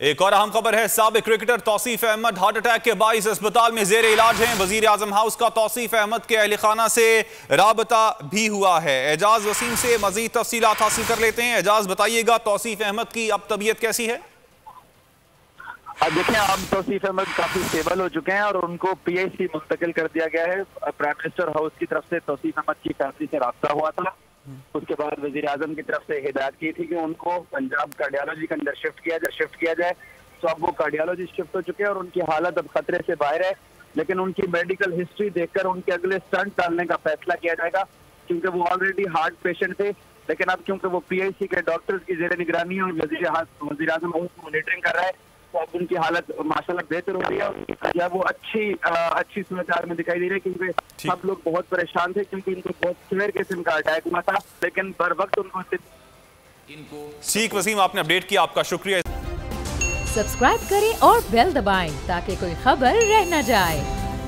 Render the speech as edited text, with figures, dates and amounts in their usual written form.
एक और अहम खबर है, साबिक cricketer Tauseef Ahmed heart attack के बाइस अस्पताल में जेर इलाज हैं। वजीर आजम हाउस का तौसीफ अहमद के अहल खाना से राबता भी हुआ है। एजाज वसीम से मजीद तफसीलात हासिल कर लेते हैं। एजाज बताइएगा, तौसीफ अहमद की अब तबीयत कैसी है? देखिए, अब तौसीफ अहमद काफी स्टेबल हो चुके हैं और उनको पीआईसी मुंतकिल कर दिया गया है। प्राइम मिनिस्टर हाउस की तरफ से तौसीफ अहमद की फैमिली से राब्ता हुआ था। उसके बाद वजीर आजम की तरफ से हिदायत की थी कि उनको पंजाब कार्डियोलॉजी के अंदर शिफ्ट किया जाए। तो अब वो कार्डियोलॉजी शिफ्ट हो चुके हैं और उनकी हालत अब खतरे से बाहर है। लेकिन उनकी मेडिकल हिस्ट्री देखकर उनके अगले स्टंट डालने का फैसला किया जाएगा, क्योंकि वो ऑलरेडी हार्ट पेशेंट थे। लेकिन अब क्योंकि वो पीआईसी के डॉक्टर्स की जेर निगरानी और वजीर आजम मॉनिटरिंग कर रहा है, तो अब उनकी हालत माशाल्लाह बेहतर हो रही है या वो अच्छी समाचार में दिखाई दे रही है। क्योंकि सब लोग बहुत परेशान थे, क्योंकि इनको बहुत सीवियर किस्म का अटैक हुआ था, लेकिन बर वक्त उनको ठीक। वसीम, आपने अपडेट किया, आपका शुक्रिया। सब्सक्राइब करें और बेल दबाएं ताकि कोई खबर रह न जाए।